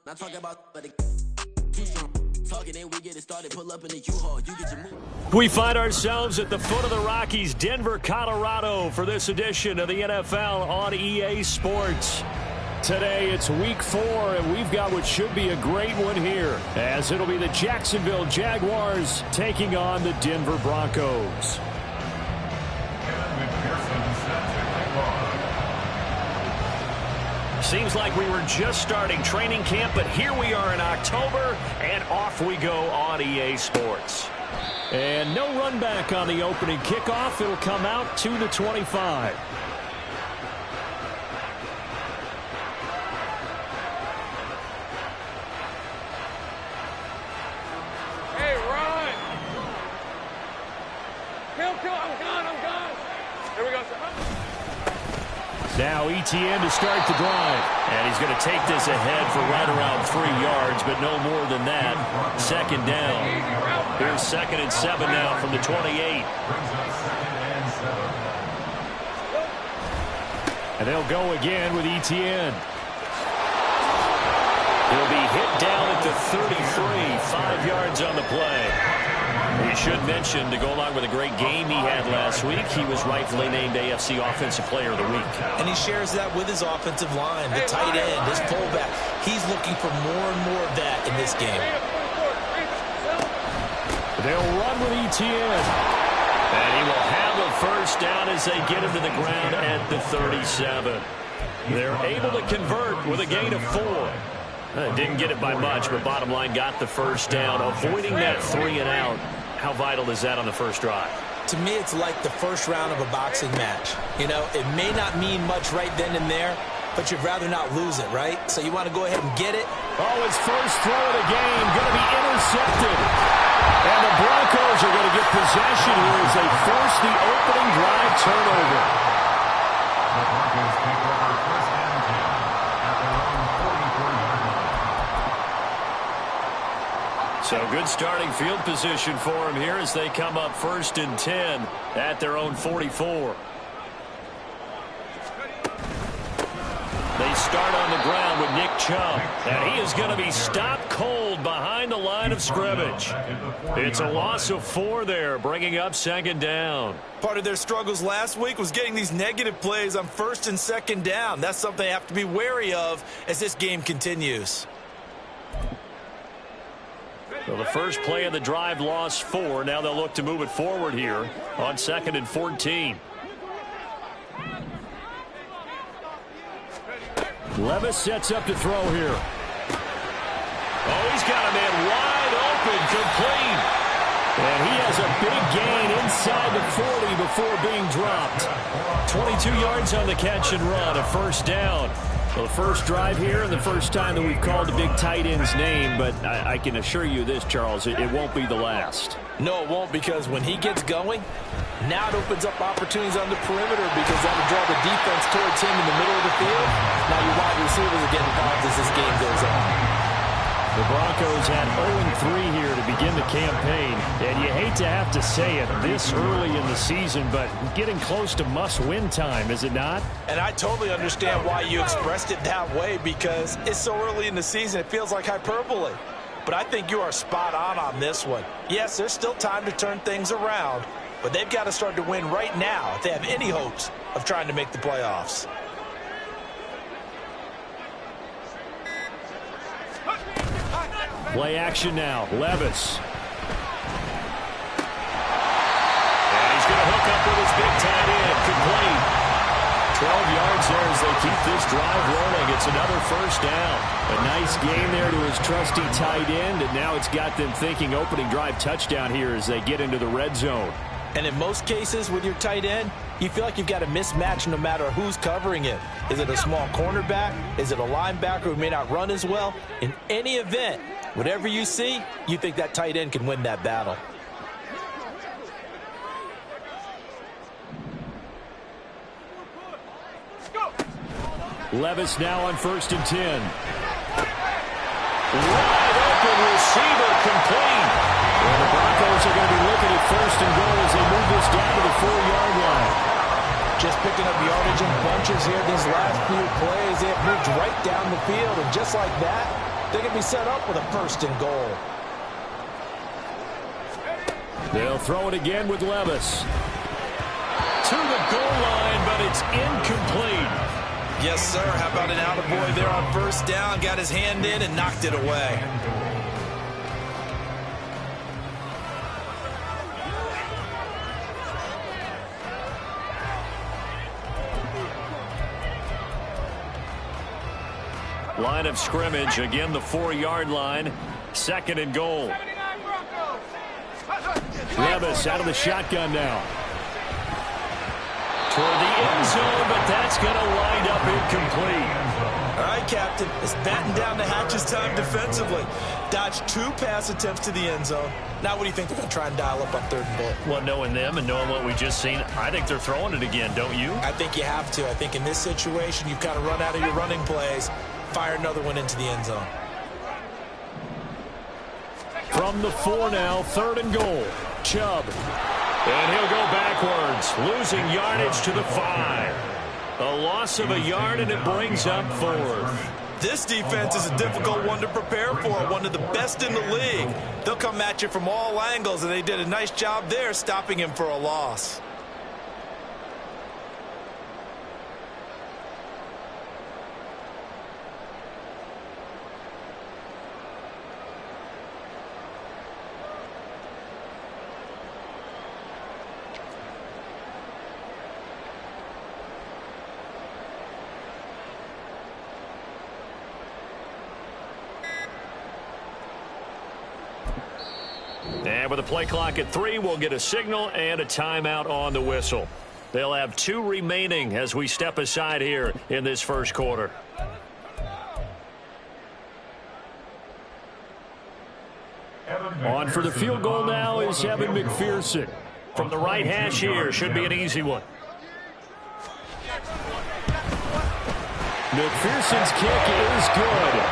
Not talking about but too strong. Talking and we get it started, pull up in the U-Haul. You get your move. We find ourselves at the foot of the Rockies, Denver, Colorado, for this edition of the NFL on EA Sports. Today it's week 4, and we've got what should be a great one here, as it'll be the Jacksonville Jaguars taking on the Denver Broncos. Seems like we were just starting training camp, but here we are in October, and off we go on EA Sports. And no run back on the opening kickoff. It'll come out to the 25. Hey, run! Kill, I'm gone. Here we go, sir. Now ETN to start the drive. And he's going to take this ahead for right around 3 yards, but no more than that. Second down. Here's 2nd and 7 now from the 28. And they'll go again with ETN. He'll be hit down at the 33, 5 yards on the play. We should mention, to go along with a great game he had last week, he was rightfully named AFC Offensive Player of the Week. And he shares that with his offensive line, the tight end, his fullback. He's looking for more and more of that in this game. They'll run with ETN. And he will have a first down as they get him to the ground at the 37. They're able to convert with a gain of 4. Didn't get it by much, but bottom line got the first down, avoiding that 3 and out. How vital is that on the first drive? To me, it's like the first round of a boxing match. You know, it may not mean much right then and there, but you'd rather not lose it, right? So you want to go ahead and get it. Oh, his first throw of the game going to be intercepted. And the Broncos are going to get possession here as they force the opening drive turnover. The Broncos take over first and 10 at their own 44-yard line. So good starting field position for him here as they come up 1st and 10 at their own 44. They start on the ground with Nick Chubb, and he is going to be stopped cold behind the line of scrimmage. It's a loss of 4 there, bringing up 2nd down. Part of their struggles last week was getting these negative plays on 1st and 2nd down. That's something they have to be wary of as this game continues. So the first play of the drive lost 4. Now they'll look to move it forward here on 2nd and 14. Levis sets up to throw here. Oh, he's got a man wide open, complete. And he has a big gain inside the 40 before being dropped. 22 yards on the catch and run, a first down. Well, the first drive here and the first time that we've called the big tight end's name, but I can assure you this, Charles, it won't be the last. No, it won't, because when he gets going, now it opens up opportunities on the perimeter because that will draw the defense towards him in the middle of the field. Now your wide receivers are getting involved as this game goes on. The Broncos had 0-3 here to begin the campaign, and you hate to have to say it this early in the season, but getting close to must-win time, is it not? And I totally understand why you expressed it that way, because it's so early in the season it feels like hyperbole. But I think you are spot on this one. Yes, there's still time to turn things around, but they've got to start to win right now if they have any hopes of trying to make the playoffs. Play action now. Levis. And he's going to hook up with his big tight end. Complete. 12 yards there as they keep this drive rolling. It's another first down. A nice game there to his trusty tight end, and now it's got them thinking opening drive touchdown here as they get into the red zone. And in most cases with your tight end, you feel like you've got a mismatch no matter who's covering it. Is it a small cornerback? Is it a linebacker who may not run as well? In any event, whatever you see, you think that tight end can win that battle. Levis now on 1st and 10. Wide open receiver, complete. And the Broncos are going to be looking at 1st and goal as they move this down to the 4-yard line. Just picking up yardage in bunches here these last few plays. It moved right down the field, and just like that, they can be set up with a 1st and goal. They'll throw it again with Levis. To the goal line, but it's incomplete. Yes, sir. How about an attaboy there on 1st down? Got his hand in and knocked it away. Line of scrimmage, again the 4-yard line. 2nd and goal. Levis out of the shotgun now. Toward the end zone, but that's going to wind up incomplete. All right, Captain. It's batten down the hatches time defensively. Dodged 2 pass attempts to the end zone. Now what do you think they're going to try and dial up on 3rd and goal? Well, knowing them and knowing what we just seen, I think they're throwing it again, don't you? I think you have to. I think in this situation, you've got to run out of your running plays, fire another one into the end zone. From the 4 now, 3rd and goal. Chubb. And he'll go backwards, losing yardage to the 5. A loss of a yard, and it brings up 4th. This defense is a difficult one to prepare for, one of the best in the league. They'll come at you from all angles, and they did a nice job there stopping him for a loss. And with the play clock at 3, we'll get a signal and a timeout on the whistle. They'll have 2 remaining as we step aside here in this 1st quarter. On for the field goal now is Evan McPherson. From the right hash here, should be an easy one. McPherson's kick is good.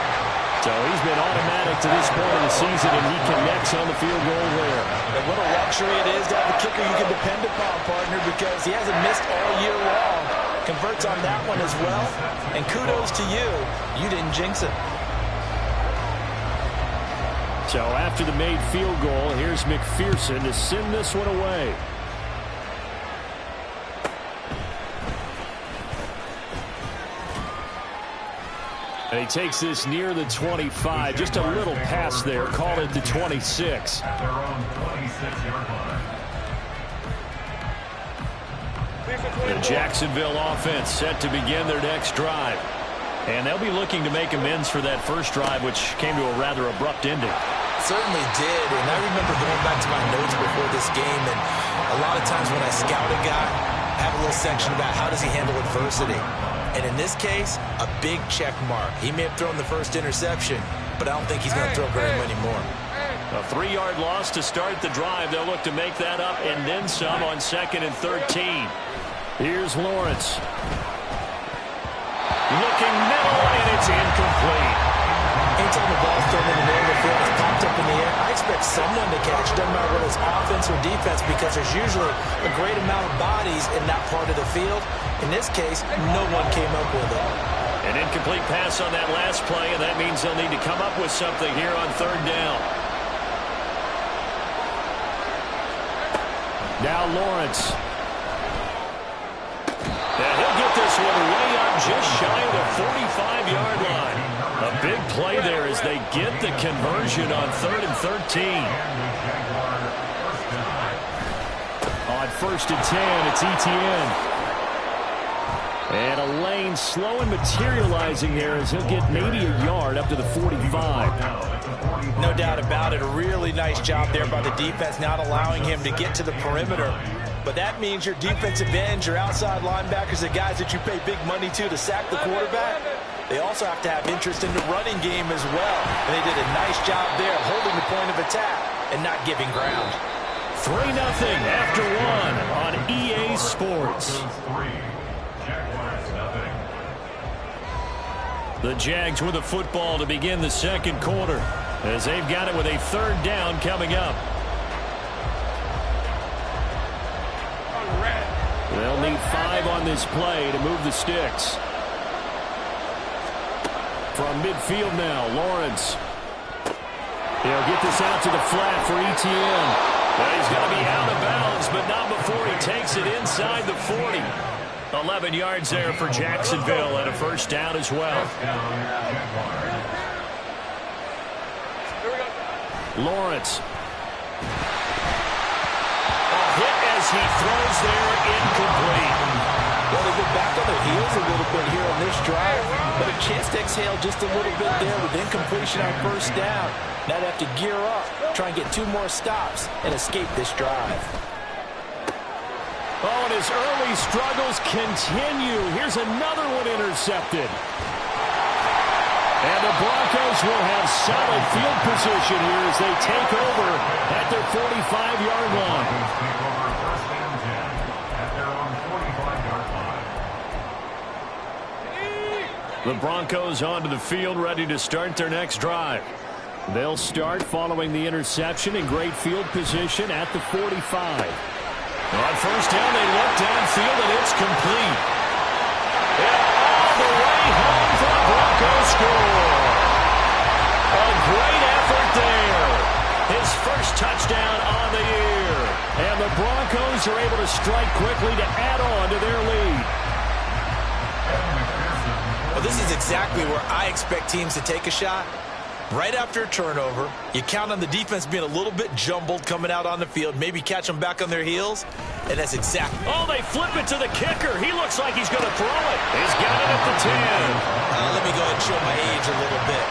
So he's been automatic to this point of the season, and he connects on the field goal there. And what a luxury it is to have a kicker you can depend upon, partner, because he hasn't missed all year long. Converts on that one as well. And kudos to you. You didn't jinx it. So after the made field goal, here's McPherson to send this one away. And he takes this near the 25. Just a little pass there. Call it the 26. At their own 26-yard line. The Jacksonville offense set to begin their next drive. And they'll be looking to make amends for that first drive, which came to a rather abrupt ending. Certainly did, and I remember going back to my notes before this game, and a lot of times when I scout a guy, I have a little section about how does he handle adversity. And in this case, a big check mark. He may have thrown the first interception, but I don't think he's going to throw very many more. A 3-yard loss to start the drive. They'll look to make that up and then some on 2nd and 13. Here's Lawrence. Looking middle, and it's incomplete. Anytime the ball's thrown in the middle of the field, it's popped up in the air, I expect someone to catch. Doesn't matter whether it's offense or defense, because there's usually a great amount of bodies in that part of the field. In this case, no one came up with it. An incomplete pass on that last play, and that means they'll need to come up with something here on 3rd down. Now Lawrence. And he'll get this one way up just shy of the 45-yard line. A big play there as they get the conversion on 3rd and 13. On 1st and 10, it's Etienne. And a lane slow and materializing there as he'll get maybe a yard up to the 45. No doubt about it. A really nice job there by the defense, not allowing him to get to the perimeter. But that means your defensive ends, your outside linebackers, the guys that you pay big money to sack the quarterback, they also have to have interest in the running game as well. And they did a nice job there holding the point of attack and not giving ground. 3-0 after 1 on EA Sports. The Jags with the football to begin the 2nd quarter as they've got it with a 3rd down coming up. They'll need 5 on this play to move the sticks. from midfield now. Lawrence. He'll get this out to the flat for Etienne. Well, he's going to be out of bounds, but not before he takes it inside the 40. 11 yards there for Jacksonville and a first down as well. Lawrence. A hit as he throws there, incomplete. Well, they go back on their heels a little bit here on this drive, but a chance to exhale just a little bit there with incompletion on first down. Now they have to gear up, try and get 2 more stops, and escape this drive. Oh, and his early struggles continue. Here's another one intercepted. And the Broncos will have solid field position here as they take over at their 45-yard line. Take over first and 10 at their own 45-yard line. The Broncos onto the field, ready to start their next drive. They'll start following the interception in great field position at the 45. On first down, they look downfield, and it's complete. And all the way home for the Broncos score. A great effort there. His first touchdown on the year. And the Broncos are able to strike quickly to add on to their lead. Well, this is exactly where I expect teams to take a shot. Right after a turnover, you count on the defense being a little bit jumbled coming out on the field, maybe catch them back on their heels, and that's exactly... Oh, they flip it to the kicker. He looks like he's going to throw it. He's got it at the 10. Let me go ahead and show my age a little bit.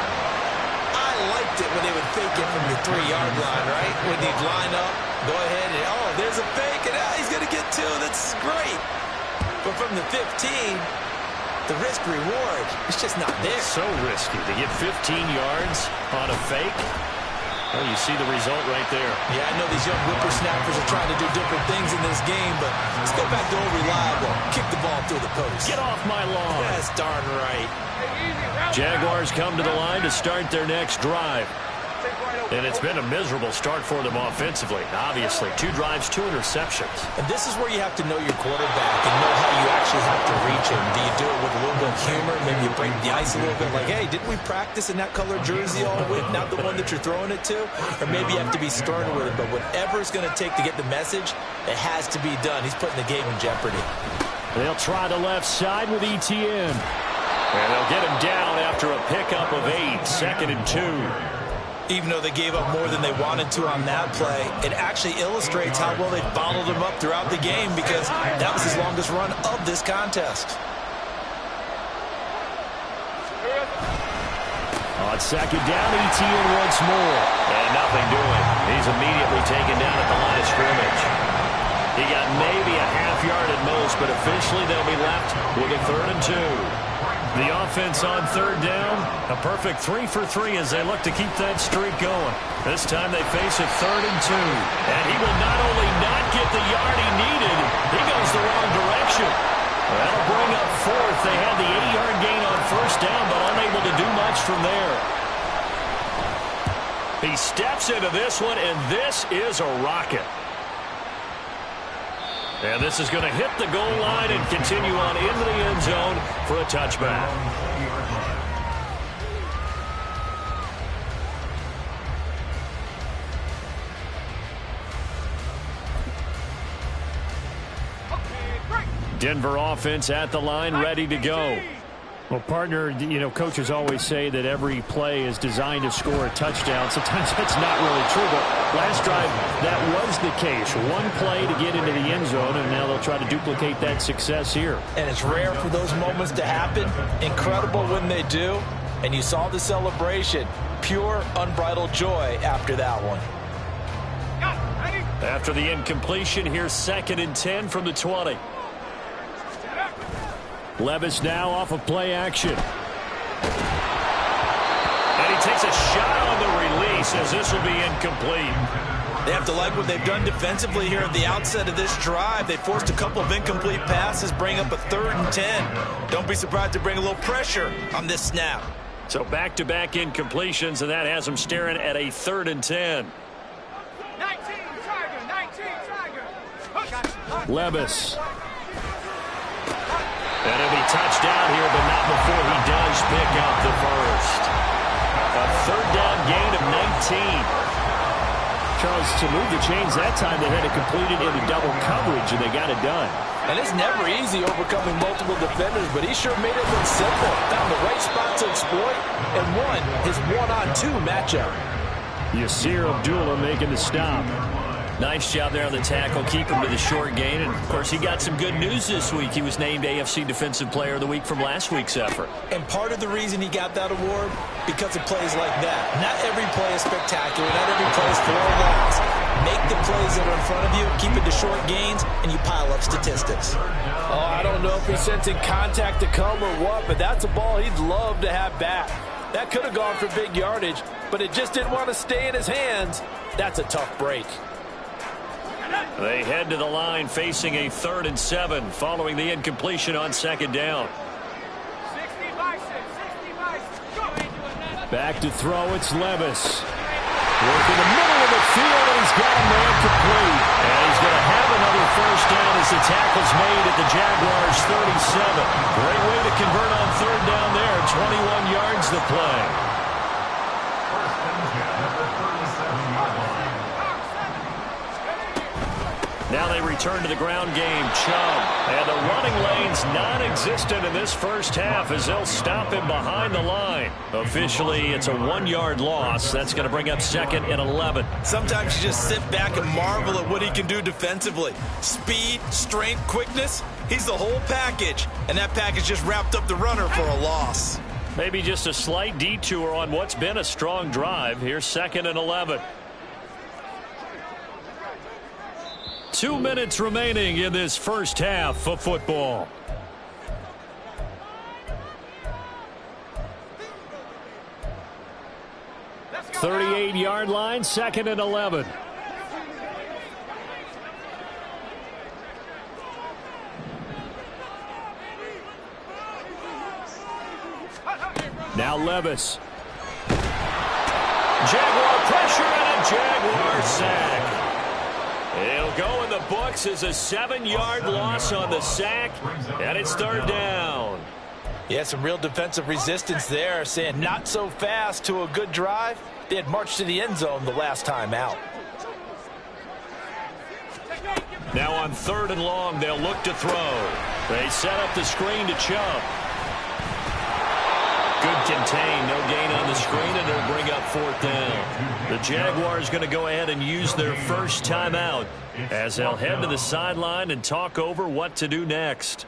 I liked it when they would fake it from the 3-yard line, right? When they'd line up, go ahead and, oh, there's a fake, and he's going to get 2. That's great. But from the 15... the risk-reward, it's just not there. So risky to get 15 yards on a fake. Well, you see the result right there. Yeah, I know these young whippersnappers are trying to do different things in this game, but let's go back to old reliable. Kick the ball through the post. Get off my lawn. That's darn right. Jaguars come to the line to start their next drive. And it's been a miserable start for them offensively. Obviously, 2 drives, 2 interceptions. And this is where you have to know your quarterback and know how you actually have to reach him. Do you do it with a little bit of humor? Maybe you break the ice a little bit like, hey, didn't we practice in that color jersey all week? Not the one that you're throwing it to? Or maybe you have to be sterner with it. But whatever it's going to take to get the message, it has to be done. He's putting the game in jeopardy. They'll try the left side with Etienne. And they'll get him down after a pickup of 8, 2nd and 2. Even though they gave up more than they wanted to on that play, it actually illustrates how well they followed him up throughout the game because that was his longest run of this contest. On 2nd down, Etienne once more. And nothing doing. He's immediately taken down at the line of scrimmage. He got maybe a half yard at most, but officially they'll be left with a 3rd and 2. The offense on 3rd down, a perfect 3 for 3 as they look to keep that streak going. This time they face a 3rd and 2. And he will not only not get the yard he needed, he goes the wrong direction. That'll bring up 4th. They had the 8-yard gain on first down, but unable to do much from there. He steps into this one, and this is a rocket. And this is going to hit the goal line and continue on into the end zone for a touchback. Denver offense at the line, ready to go. Well, partner, you know, coaches always say that every play is designed to score a touchdown. Sometimes that's not really true, but last drive, that was the case. One play to get into the end zone, and now they'll try to duplicate that success here. And it's rare for those moments to happen. Incredible when they do. And you saw the celebration. Pure, unbridled joy after that one. After the incompletion, here's 2nd and 10 from the 20. Levis now off of play action. And he takes a shot on the release as this will be incomplete. They have to like what they've done defensively here at the outset of this drive. They forced a couple of incomplete passes, bring up a 3rd and 10. Don't be surprised to bring a little pressure on this snap. So back-to-back incompletions, and that has them staring at a 3rd and 10. 19 Tiger. Levis. And he'll be touched down here, but not before he does pick up the first. A third down gain of 19. Charles, to move the chains that time, they had to complete it into double coverage, and they got it done. And it's never easy overcoming multiple defenders, but he sure made it look simple. Found the right spot to exploit and won his one-on-two matchup. Yasir Abdullah making the stop. Nice job there on the tackle. Keep him to the short gain. And, of course, he got some good news this week. He was named AFC Defensive Player of the Week from last week's effort. And part of the reason he got that award, because of plays like that. Not every play is spectacular. Not every play is for a loss. Make the plays that are in front of you, keep it to short gains, and you pile up statistics. Oh, I don't know if he's sensing contact to come or what, but that's a ball he'd love to have back. That could have gone for big yardage, but it just didn't want to stay in his hands. That's a tough break. They head to the line facing a 3rd and 7 following the incompletion on 2nd down. Back to throw, it's Levis. Working the middle of the field, and he's got a man complete. And he's going to have another first down as the tackle's made at the Jaguars' 37. Great way to convert on 3rd down there. 21 yards the play. First and 10 at the 37-yard line. Now they return to the ground game. Chubb. And the running lane's non-existent in this first half as they'll stop him behind the line. Officially, it's a 1-yard loss. That's going to bring up 2nd and 11. Sometimes you just sit back and marvel at what he can do defensively. Speed, strength, quickness. He's the whole package. And that package just wrapped up the runner for a loss. Maybe just a slight detour on what's been a strong drive. Here's 2nd and 11. 2 minutes remaining in this first half of football. .38-yard line, 2nd and 11. Now Levis. Jaguar pressure and a Jaguar sack. It'll go in the books as a 7-yard loss on the sack, and it's 3rd down. Yeah, some real defensive resistance there, saying not so fast to a good drive. They had marched to the end zone the last time out. Now on 3rd and long, they'll look to throw. They set up the screen to Chubb. Good contain, no gain on the screen, and it'll bring up 4th down. The Jaguars going to go ahead and use their first timeout as they'll head to the sideline and talk over what to do next.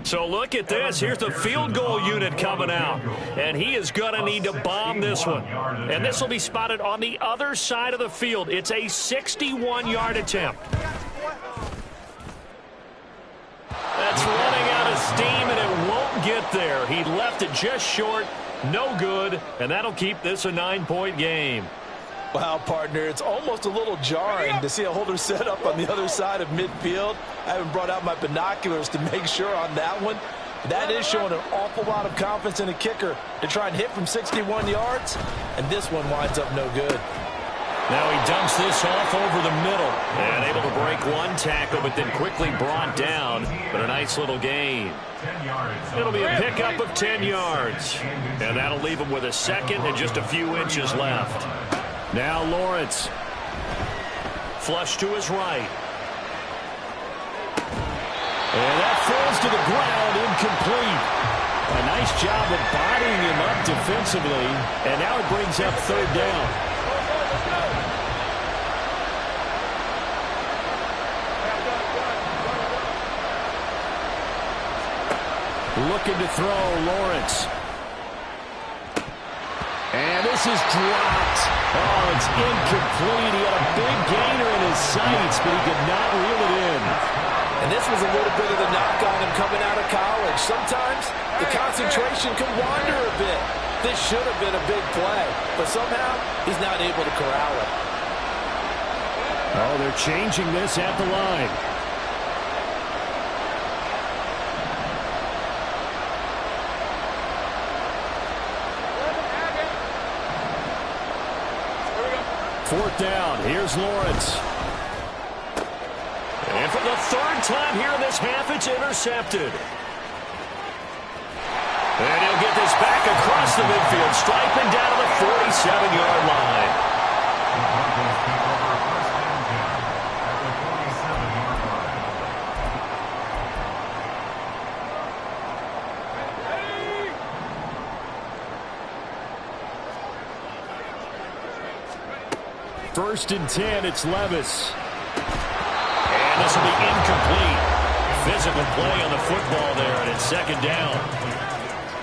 So look at this. Here's the field goal unit coming out. And he is going to need to bomb this one. And this will be spotted on the other side of the field. It's a 61-yard attempt. That's running out of steam, and it won't get there. He left it just short. No good. And that'll keep this a 9-point game. Wow, partner, it's almost a little jarring to see a holder set up on the other side of midfield. I haven't brought out my binoculars to make sure on that one. That is showing an awful lot of confidence in a kicker to try and hit from 61 yards, and this one winds up no good. Now he dumps this off over the middle and able to break one tackle, but then quickly brought down, but a nice little gain. It'll be a pickup of 10 yards, and that'll leave him with a 2nd and just a few inches left. Now Lawrence. Flush to his right. And that falls to the ground, incomplete. A nice job of bodying him up defensively, and now it brings up 3rd down. Looking to throw, Lawrence. And this is dropped. Oh, it's incomplete. He had a big gainer in his sights, but he could not reel it in. And this was a little bit of the knock on him coming out of college. Sometimes the concentration can wander a bit. This should have been a big play, but somehow he's not able to corral it. Oh, they're changing this at the line. 4th down. Here's Lawrence. And for the 3rd time here in this half, it's intercepted. And he'll get this back across the midfield stripe and down to the 47-yard line. The Broncos take over 1st and 10 at the 47-yard line. First and 10, it's Levis. And this will be incomplete. Physical play on the football there, and it's 2nd down.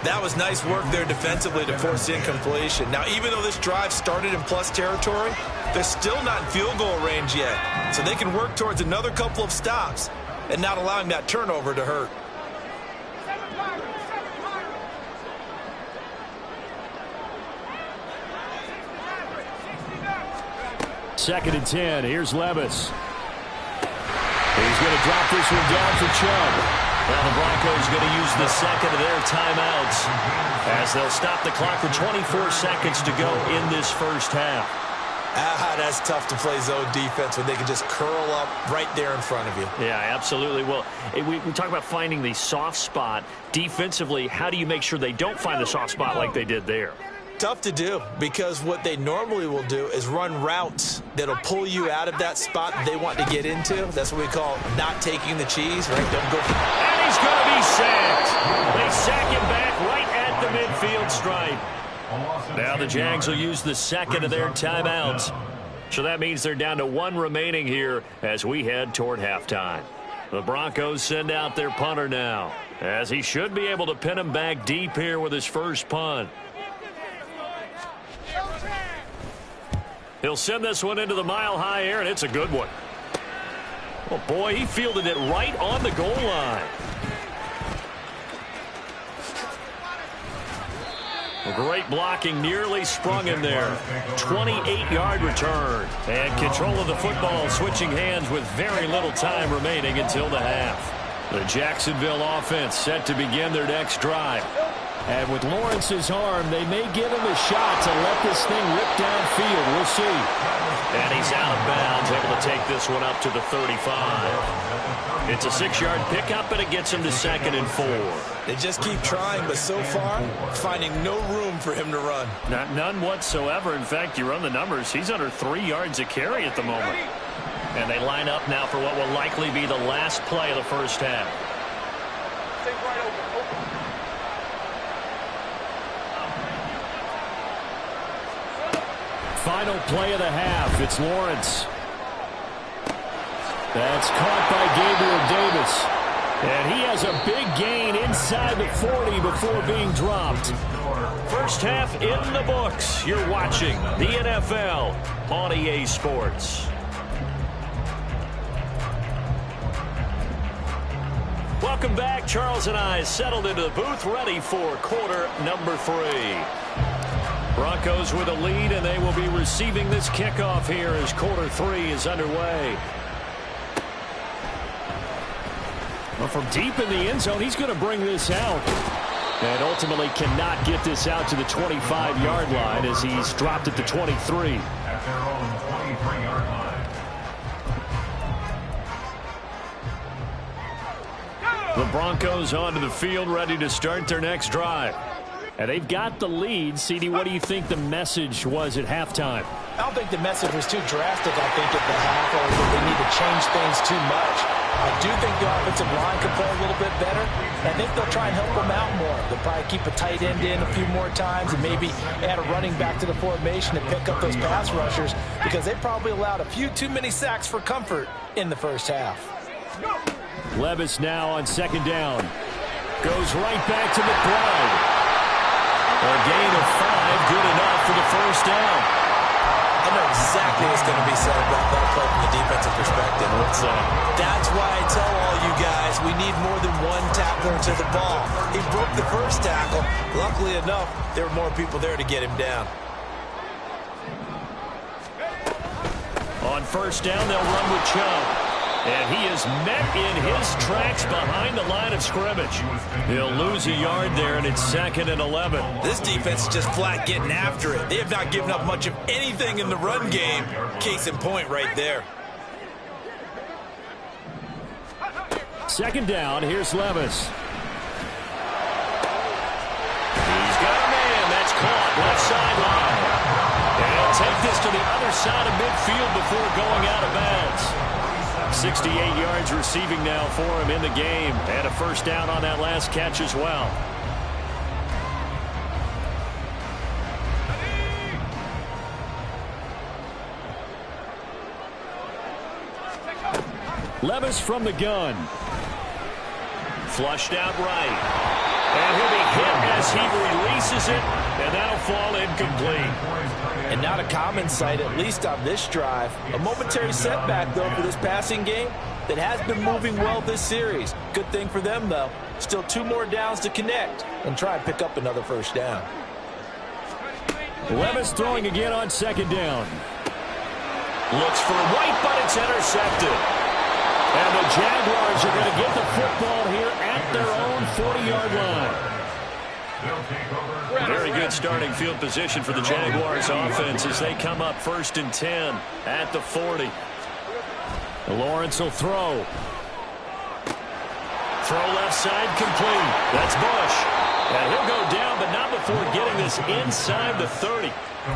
That was nice work there defensively to force incompletion. Now, even though this drive started in plus territory, they're still not in field goal range yet. So they can work towards another couple of stops and not allowing that turnover to hurt. Second and 10. Here's Levis. He's going to drop this one down for Chubb. Now the Broncos going to use the second of their timeouts as they'll stop the clock with 24 seconds to go in this first half. That's tough to play zone defense when they can just curl up right there in front of you. Yeah, absolutely. Well, we talk about finding the soft spot. Defensively, how do you make sure they don't find the soft spot like they did there? Tough to do, because what they normally will do is run routes that'll pull you out of that spot they want to get into. That's what we call not taking the cheese, right? Don't go. And he's going to be sacked. They sack him back right at the midfield stripe. Now the Jags will use the second of their timeouts. So that means they're down to 1 remaining here as we head toward halftime. The Broncos send out their punter now, as he should be able to pin him back deep here with his first punt. He'll send this one into the mile-high air, and it's a good one. Oh, boy, he fielded it right on the goal line. Great blocking, nearly sprung him there. 28-yard return. And control of the football, switching hands with very little time remaining until the half. The Jacksonville offense set to begin their next drive. And with Lawrence's arm, they may give him a shot to let this thing rip downfield. We'll see. And he's out of bounds, able to take this one up to the 35. It's a 6-yard pickup, and it gets him to 2nd and 4. They just keep trying, but so far, finding no room for him to run. None whatsoever. In fact, you run the numbers, he's under 3 yards a carry at the moment. And they line up now for what will likely be the last play of the first half. Final play of the half. It's Lawrence. That's caught by Gabriel Davis. And he has a big gain inside the 40 before being dropped. First half in the books. You're watching the NFL on EA Sports. Welcome back. Charles and I settled into the booth, ready for quarter number 3. Broncos with a lead, and they will be receiving this kickoff here as quarter 3 is underway. Well, from deep in the end zone, he's going to bring this out. And ultimately cannot get this out to the 25-yard line as he's dropped at the 23. At their own 23-yard line. The Broncos onto the field, ready to start their next drive. And they've got the lead. CD, what do you think the message was at halftime? I don't think the message was too drastic, I think, at the half, or that they need to change things too much. I do think the offensive line could play a little bit better. I think they'll try and help them out more. They'll probably keep a tight end in a few more times and maybe add a running back to the formation to pick up those pass rushers, because they probably allowed a few too many sacks for comfort in the first half. Levis now on 2nd down. Goes right back to McBride. A gain of 5, good enough for the first down. I know exactly what's going to be said about that play from the defensive perspective. That's why I tell all you guys we need more than one tackler to the ball. He broke the first tackle. Luckily enough, there were more people there to get him down. On first down, they'll run with Chubb. And he is met in his tracks behind the line of scrimmage. He'll lose a yard there, and it's 2nd and 11. This defense is just flat getting after it. They have not given up much of anything in the run game. Case in point right there. 2nd down, here's Levis. He's got a man. That's caught left sideline. And he'll take this to the other side of midfield before going out of bounds. 68 yards receiving now for him in the game. And a first down on that last catch as well. Levis from the gun. Flushed out right. And he'll be hit as he releases it. And that'll fall incomplete. And not a common sight, at least on this drive. A momentary setback, though, for this passing game that has been moving well this series. Good thing for them, though. Still 2 more downs to connect and try and pick up another first down. Levis throwing again on 2nd down. Looks for White, but it's intercepted. And the Jaguars are going to get the football here at their own 40-yard line. Very good starting field position for the Jaguars offense as they come up 1st and 10 at the 40. Lawrence will throw. Throw left side complete. That's Bush. And he'll go down, but not before getting this inside the 30.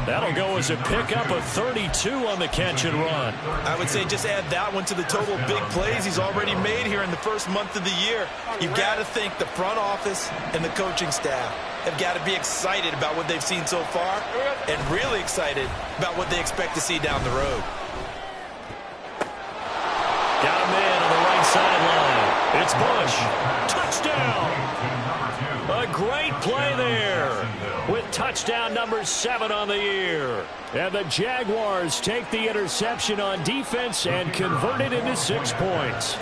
That'll go as a pickup of 32 on the catch and run. I would say just add that one to the total big plays he's already made here in the first month of the year. You've got to think the front office and the coaching staff have got to be excited about what they've seen so far and really excited about what they expect to see down the road. Got a man on the right sideline. It's Bush. Touchdown. A great play there with touchdown number 7 on the year. And the Jaguars take the interception on defense and convert it into 6 points.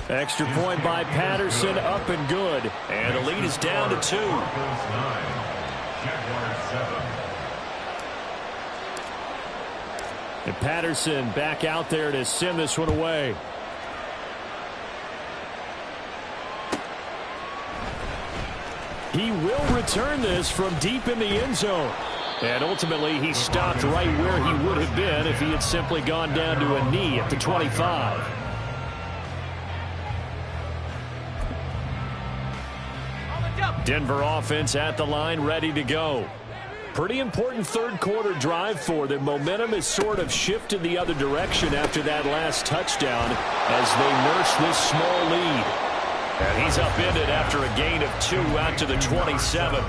Extra point by Patterson, up and good. And the lead is down to 2. And Patterson back out there to send this one away. He will return this from deep in the end zone. And ultimately, he stopped right where he would have been if he had simply gone down to a knee at the 25. Denver offense at the line, ready to go. Pretty important 3rd quarter drive for them. Momentum has sort of shifted the other direction after that last touchdown as they nurse this small lead. And he's upended after a gain of 2 out to the 27.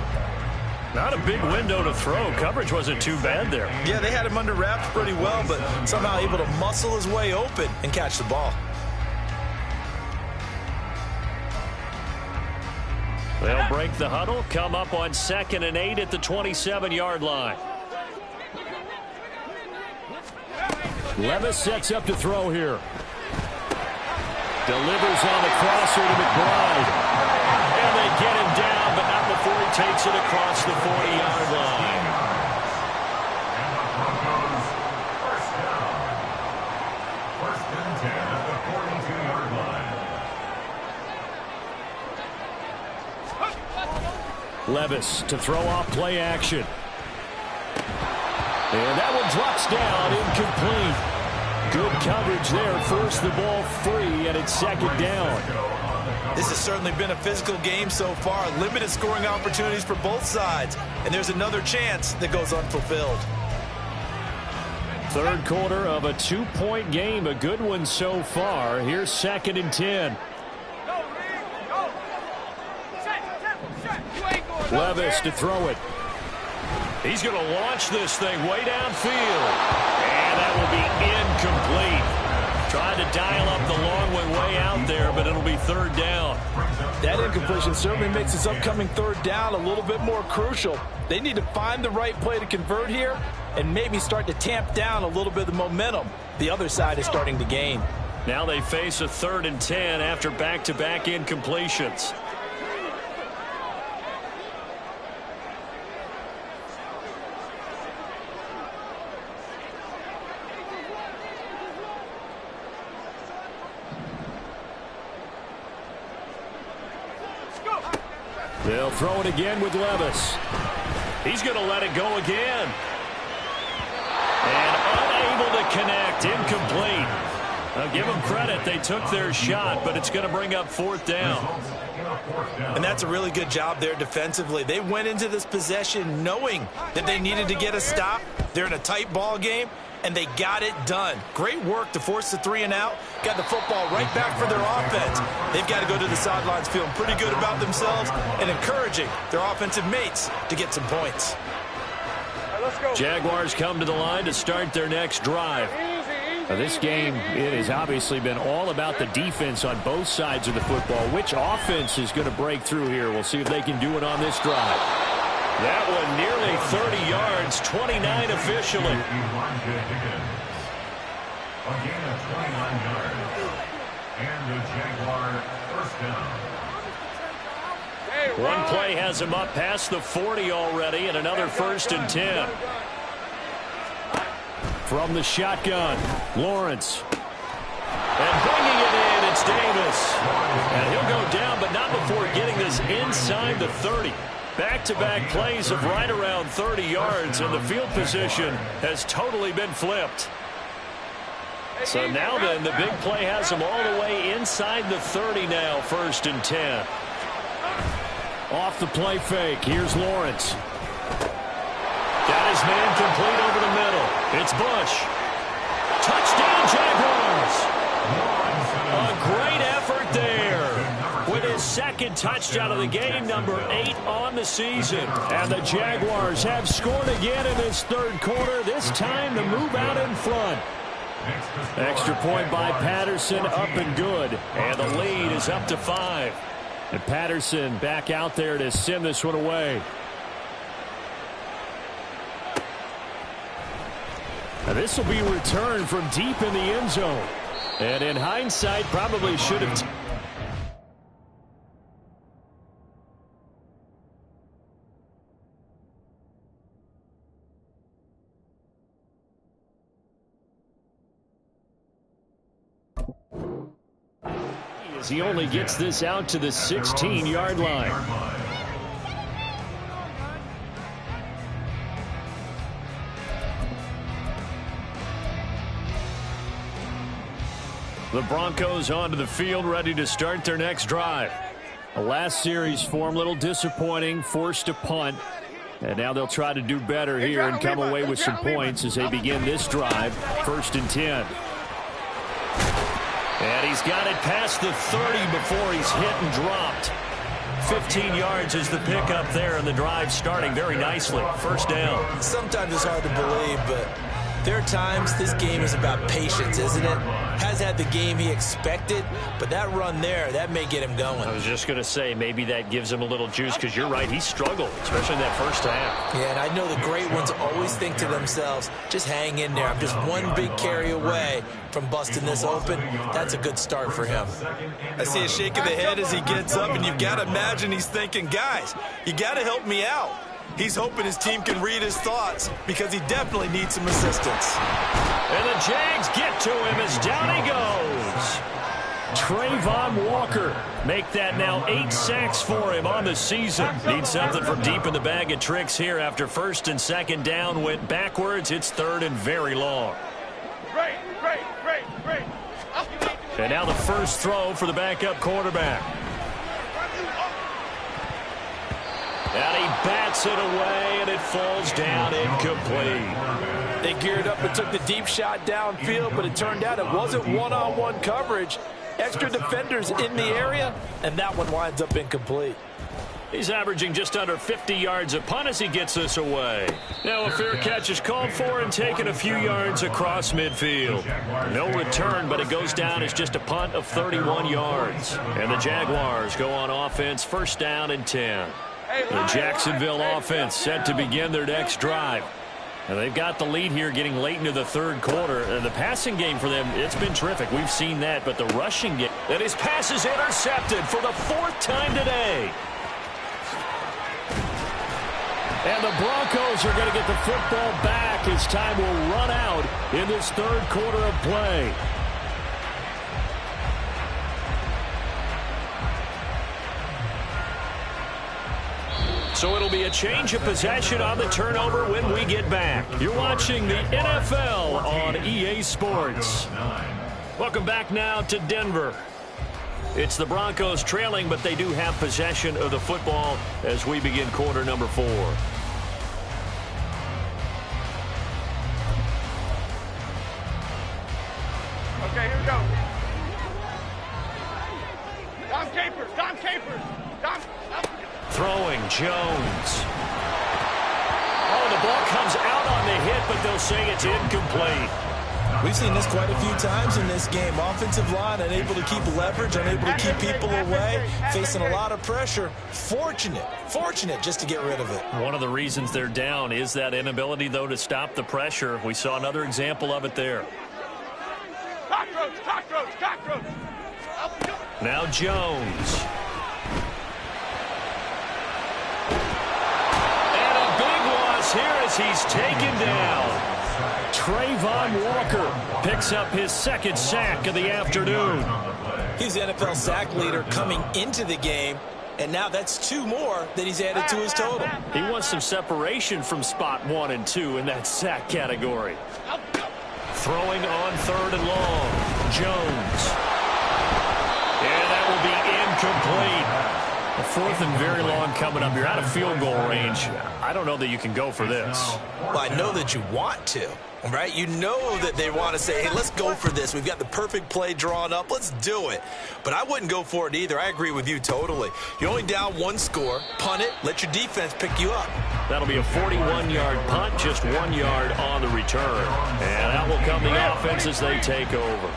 Not a big window to throw. Coverage wasn't too bad there. Yeah, they had him under wraps pretty well, but somehow able to muscle his way open and catch the ball. They'll break the huddle, come up on 2nd and 8 at the 27-yard line. Levis sets up to throw here. Delivers on the crosser to McBride. And they get him down, but not before he takes it across the 40-yard line. First down. 1st and 10 at the 42-yard line. Levis to throw off play action. And that one drops down, incomplete. Good coverage there, forced the ball free, and it's 2nd down. This has certainly been a physical game so far. Limited scoring opportunities for both sides. And there's another chance that goes unfulfilled. 3rd quarter of a 2-point game, a good one so far. Here's 2nd and 10. Levis to throw it. He's going to launch this thing way downfield. And that will be incomplete. Tried to dial up the long way out there, but it'll be 3rd down. That incompletion certainly makes this upcoming 3rd down a little bit more crucial. They need to find the right play to convert here and maybe start to tamp down a little bit of the momentum the other side is starting to gain. Now they face a 3rd and 10 after back-to-back incompletions. They'll throw it again with Levis. He's going to let it go again. And unable to connect. Incomplete. I'll give them credit. They took their shot, but it's going to bring up 4th down. And that's a really good job there defensively. They went into this possession knowing that they needed to get a stop. They're in a tight ball game, and they got it done. Great work to force the 3 and out. Got the football right back for their offense. They've got to go to the sidelines feeling pretty good about themselves and encouraging their offensive mates to get some points. Jaguars come to the line to start their next drive. This game, it has obviously been all about the defense on both sides of the football. Which offense is going to break through here? We'll see if they can do it on this drive. That one nearly 30 yards, 29 officially. A gain of 29 yards. And the Jaguar first down. One play has him up past the 40 already, and another 1st and 10. From the shotgun, Lawrence. And bringing it in, it's Davis. And he'll go down, but not before getting this inside the 30. Back-to-back plays of right around 30 yards, and the field position has totally been flipped. So now then, the big play has him all the way inside the 30 now, 1st and 10. Off the play fake, here's Lawrence. Got his man complete over the middle. It's Bush. Touchdown, Jaguars. A great effort there. With his 2nd touchdown of the game, number 8 on the season. And the Jaguars have scored again in this 3rd quarter, this time to move out in front. Extra point by Patterson, up and good. And the lead is up to 5. And Patterson back out there to send this one away. Now this will be returned from deep in the end zone. And in hindsight, probably should have... As he only gets this out to the 16-yard line. The Broncos onto the field, ready to start their next drive. The last series for them, a little disappointing, forced a punt. And now they'll try to do better here and come away with some points as they begin this drive, 1st and 10. And he's got it past the 30 before he's hit and dropped. 15 yards is the pickup there, and the drive starting very nicely. 1st down. Sometimes it's hard to believe, but there are times this game is about patience, isn't it? Has had the game he expected, but that run there, that may get him going. I was just going to say, maybe that gives him a little juice, because you're right, he struggled, especially in that 1st half. Yeah, and I know the great ones always think to themselves, just hang in there. I'm just one big carry away from busting this open. That's a good start for him. I see a shake of the head as he gets up, and you've got to imagine he's thinking, guys, you got to help me out. He's hoping his team can read his thoughts because he definitely needs some assistance. And the Jags get to him as down he goes. Trayvon Walker make that now 8 sacks for him on the season. Needs something from deep in the bag of tricks here after 1st and 2nd down went backwards. It's 3rd and very long. Great. And now the first throw for the backup quarterback. And he bats it away, and it falls down incomplete. They geared up and took the deep shot downfield, but it turned out it wasn't one-on-one coverage. Extra defenders in the area, and that one winds up incomplete. He's averaging just under 50 yards a punt as he gets this away. Now a fair catch is called for and taken a few yards across midfield. No return, but it goes down as just a punt of 31 yards. And the Jaguars go on offense, 1st down and 10. The Jacksonville offense set to begin their next drive. And they've got the lead here getting late into the 3rd quarter. And the passing game for them, it's been terrific. We've seen that. But the rushing game, and his pass is intercepted for the 4th time today. And the Broncos are going to get the football back as time will run out in this 3rd quarter of play. So it'll be a change of possession on the turnover when we get back. You're watching the NFL on EA Sports. Welcome back now to Denver. It's the Broncos trailing, but they do have possession of the football as we begin quarter number 4. Okay, here we go. Dom Capers. Throwing, Jones. Oh, the ball comes out on the hit, but they'll say it's incomplete. We've seen this quite a few times in this game. Offensive line unable to keep leverage, unable to keep people away, facing a lot of pressure. Fortunate just to get rid of it. One of the reasons they're down is that inability, though, to stop the pressure. We saw another example of it there. Cockroach. Now Jones. And a big loss here as he's taken down. Trayvon Walker picks up his second sack of the afternoon. He's the NFL sack leader coming into the game, and now that's 2 more that he's added to his total. He wants some separation from spot 1 and 2 in that sack category. Throwing on 3rd and long. Jones. And that will be incomplete. A 4th and very long coming up. You're out of field goal range. I don't know that you can go for this. Well, I know that you want to, right? You know that they want to say, hey, let's go for this. We've got the perfect play drawn up. Let's do it. But I wouldn't go for it either. I agree with you totally. You're only down 1 score. Punt it. Let your defense pick you up. That'll be a 41-yard punt, just 1 yard on the return. And out will come the offense as they take over.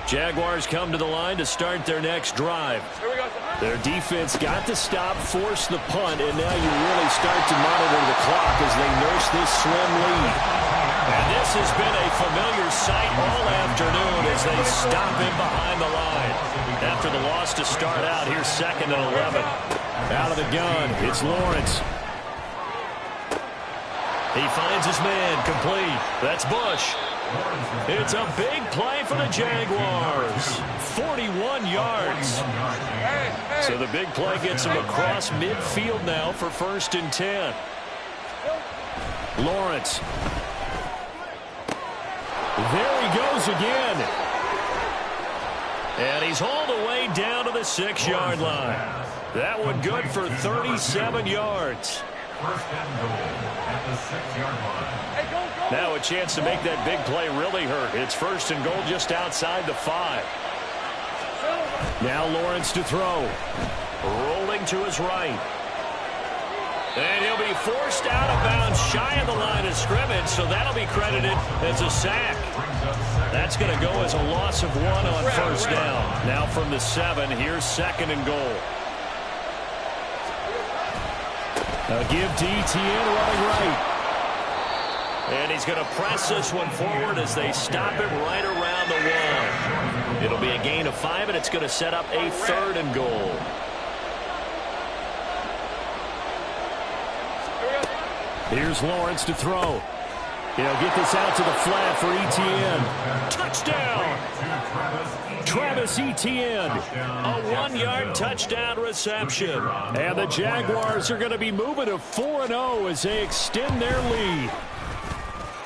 Jaguars come to the line to start their next drive. Their defense got the stop, forced the punt, and now you really start to monitor the clock as they nurse this slim lead. And this has been a familiar sight all afternoon as they stop him behind the line. After the loss to start out, here's 2nd and 11. Out of the gun, it's Lawrence. He finds his man, complete. That's Bush. It's a big play for the Jaguars. 41 yards. So the big play gets him across midfield now for 1st and 10. Lawrence. There he goes again. And he's hauled away down to the 6-yard line. That one good for 37 yards. 1st and goal at the 6-yard line. Now a chance to make that big play really hurt. It's 1st and goal just outside the 5. Now Lawrence to throw. Rolling to his right. And he'll be forced out of bounds shy of the line of scrimmage, so that'll be credited as a sack. That's going to go as a loss of 1 on 1st down. Now from the 7, here's 2nd and goal. A give to ETN running right. And he's going to press this one forward as they stop him right around the 1. It'll be a gain of 5, and it's going to set up a 3rd and goal. Here's Lawrence to throw. He'll get this out to the flat for ETN. Touchdown! Travis Etienne. A 1-yard touchdown reception. And the Jaguars are going to be moving to 4-0 as they extend their lead.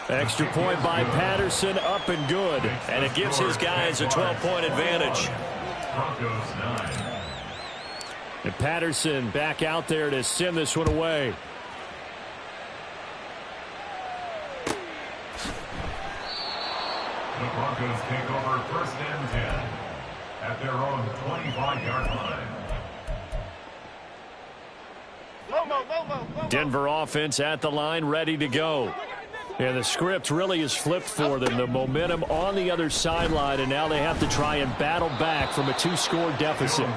Extra point by Patterson, up and good. And it gives his guys a 12-point advantage. And Patterson back out there to send this one away. The Broncos take over 1st and 10 at their own 25-yard line. Denver offense at the line, ready to go. And the script really is flipped for them. The momentum on the other sideline, and now they have to try and battle back from a 2-score deficit.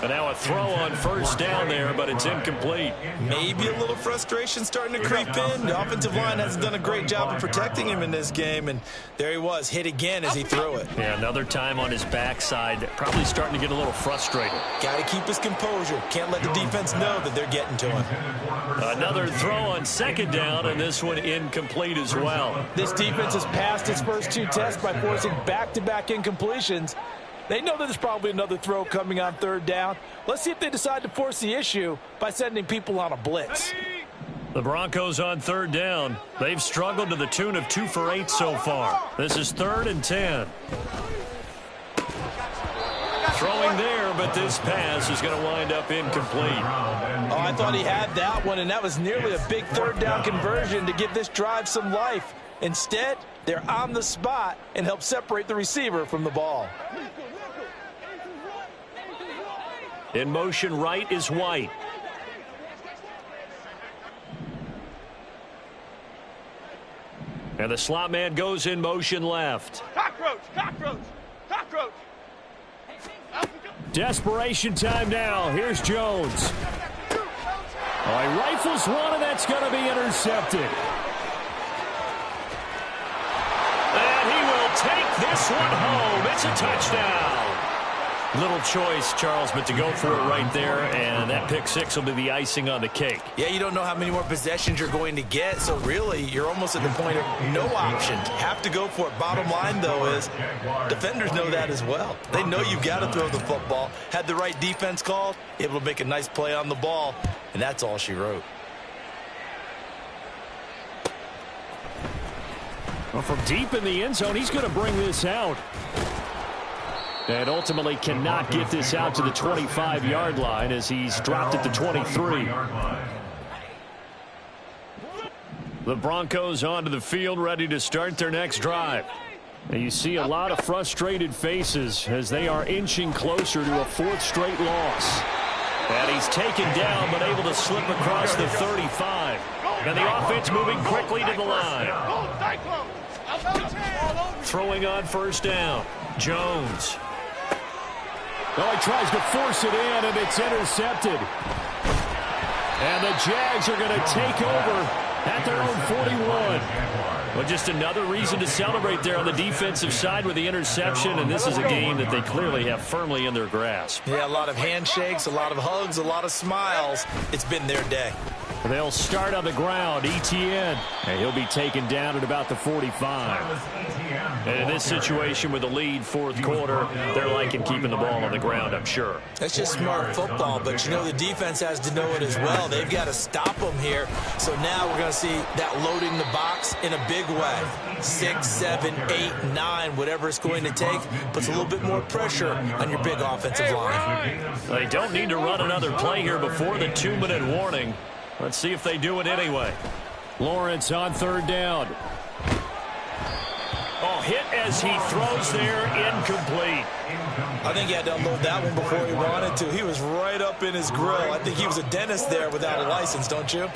And now a throw on 1st down there, but it's incomplete. Maybe a little frustration starting to creep in. The offensive line hasn't done a great job of protecting him in this game, and there he was, hit again as he threw it. Yeah, another time on his backside, probably starting to get a little frustrated. Got to keep his composure. Can't let the defense know that they're getting to him. Another throw on 2nd down, and this one incomplete as well. This defense has passed its first 2 tests by forcing back-to-back incompletions. They know that there's probably another throw coming on third down. Let's see if they decide to force the issue by sending people on a blitz. The Broncos on third down. They've struggled to the tune of 2 for 8 so far. This is 3rd and 10. Throwing there, but this pass is going to wind up incomplete. Oh, I thought he had that one, and that was nearly a big third down conversion to give this drive some life. Instead, they're on the spot and help separate the receiver from the ball. In motion right is White. And the slot man goes in motion left. Cockroach, cockroach, cockroach. Desperation time now. Here's Jones. Oh, he rifles one, and that's going to be intercepted. And he will take this one home. It's a touchdown. Little choice, Charles, but to go for it right there, and that pick six will be the icing on the cake. Yeah, you don't know how many more possessions you're going to get, so really you're almost at the point of no option. Have to go for it. Bottom line, though, is defenders know that as well. They know you've got to throw the football. Had the right defense called, able to make a nice play on the ball, and that's all she wrote. Well, from deep in the end zone, he's going to bring this out. And ultimately cannot get this out to the 25-yard line as he's dropped at the 23. The Broncos onto the field, ready to start their next drive. And you see a lot of frustrated faces as they are inching closer to a 4th straight loss. And he's taken down but able to slip across the 35. And the offense moving quickly to the line. Throwing on first down. Jones. Well, he tries to force it in, and it's intercepted. And the Jags are going to take over at their own 41. Well, just another reason to celebrate there on the defensive side with the interception, and this is a game that they clearly have firmly in their grasp. Yeah, a lot of handshakes, a lot of hugs, a lot of smiles. It's been their day. They'll start on the ground. Etienne, and he'll be taken down at about the 45. And in this situation with the lead 4th quarter, they're liking keeping the ball on the ground, I'm sure. That's just smart football, but you know the defense has to know it as well. They've got to stop them here. So now we're going to see that loading the box in a big way. 6, 7, 8, 9, whatever it's going to take, puts a little bit more pressure on your big offensive line. They don't need to run another play here before the 2-minute warning. Let's see if they do it anyway. Lawrence on third down. Oh, hit as he throws there, incomplete. I think he had to unload that one before he wanted to. He was right up in his grill. I think he was a dentist there without a license, don't you?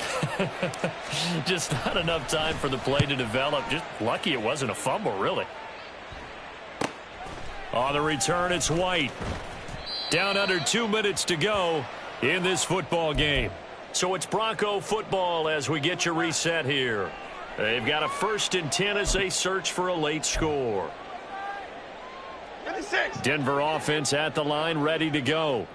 Just not enough time for the play to develop. Just lucky it wasn't a fumble, really. On the return, it's White. Down under 2 minutes to go in this football game. So it's Bronco football as we get you reset here. They've got a 1st and 10 as they search for a late score. 56. Denver offense at the line, ready to go.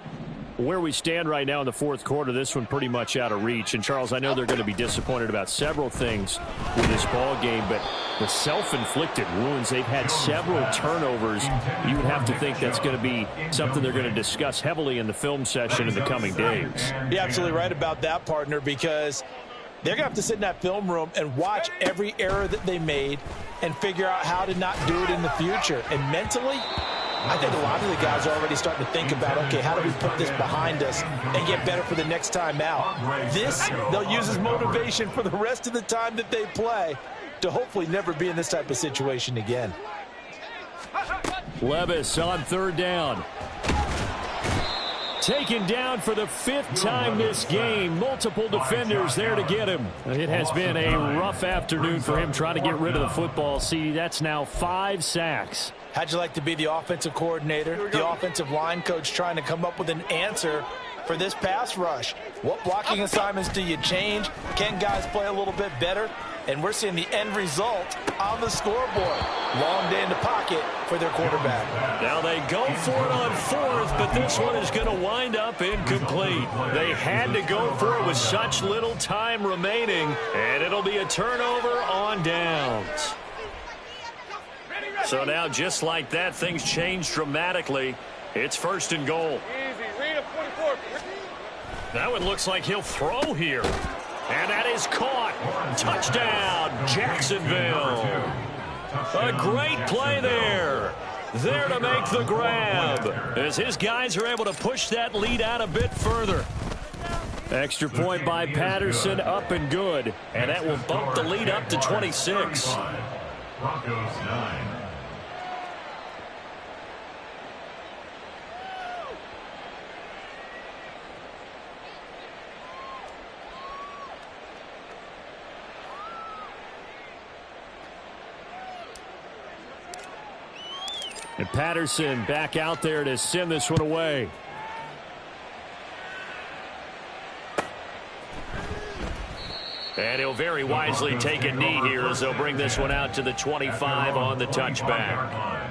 Where we stand right now in the 4th quarter, this one pretty much out of reach. And, Charles, I know they're going to be disappointed about several things with this ball game, but the self-inflicted wounds, they've had several turnovers. You would have to think that's going to be something they're going to discuss heavily in the film session in the coming days. You're absolutely right about that, partner, because they're going to have to sit in that film room and watch every error that they made and figure out how to not do it in the future. And mentally, I think a lot of the guys are already starting to think about, okay, how do we put this behind us and get better for the next time out? This, they'll use as motivation for the rest of the time that they play to hopefully never be in this type of situation again. Levis on third down. Taken down for the 5th time this game. Multiple defenders there to get him. It has been a rough afternoon for him trying to get rid of the football. See, that's now 5 sacks. How'd you like to be the offensive coordinator, the offensive line coach trying to come up with an answer for this pass rush? What blocking assignments do you change? Can guys play a little bit better? And we're seeing the end result on the scoreboard. Long day in the pocket for their quarterback. Now they go for it on 4th, but this one is going to wind up incomplete. They had to go for it with such little time remaining, and it'll be a turnover on downs. So now, just like that, things change dramatically. It's 1st and goal. Easy. Read up 24. That one looks like he'll throw here. And that is caught. Touchdown, Jacksonville. A great play there. There to make the grab, as his guys are able to push that lead out a bit further. Extra point by Patterson, up and good. And that will bump the lead up to 26. Broncos 9. And Patterson back out there to send this one away. And he'll very wisely take a knee here as they'll bring this one out to the 25 on the touchback.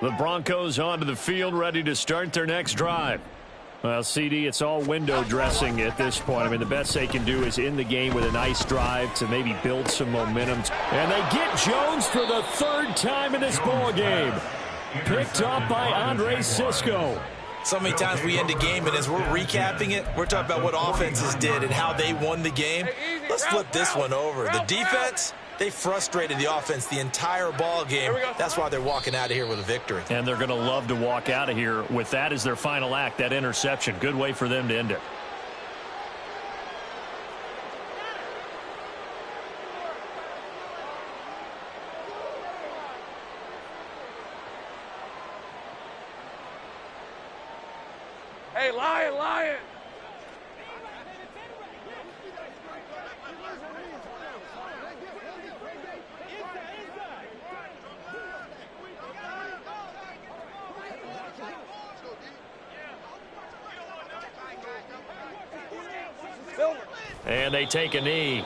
The Broncos onto the field, ready to start their next drive. Well, CD, it's all window dressing at this point. I mean, the best they can do is in the game with a nice drive to maybe build some momentum. And they get Jones for the 3rd time in this ball game. Picked up by Andre Sisco. So many times we end a game, and as we're recapping it, we're talking about what offenses did and how they won the game. Let's flip this one over. The defense, they frustrated the offense the entire ball game. That's why they're walking out of here with a victory. And they're going to love to walk out of here with that as their final act, that interception. Good way for them to end it. Hey, Lion. And they take a knee.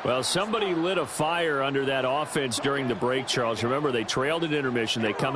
Well, somebody lit a fire under that offense during the break, Charles. Remember, they trailed at intermission. They come out.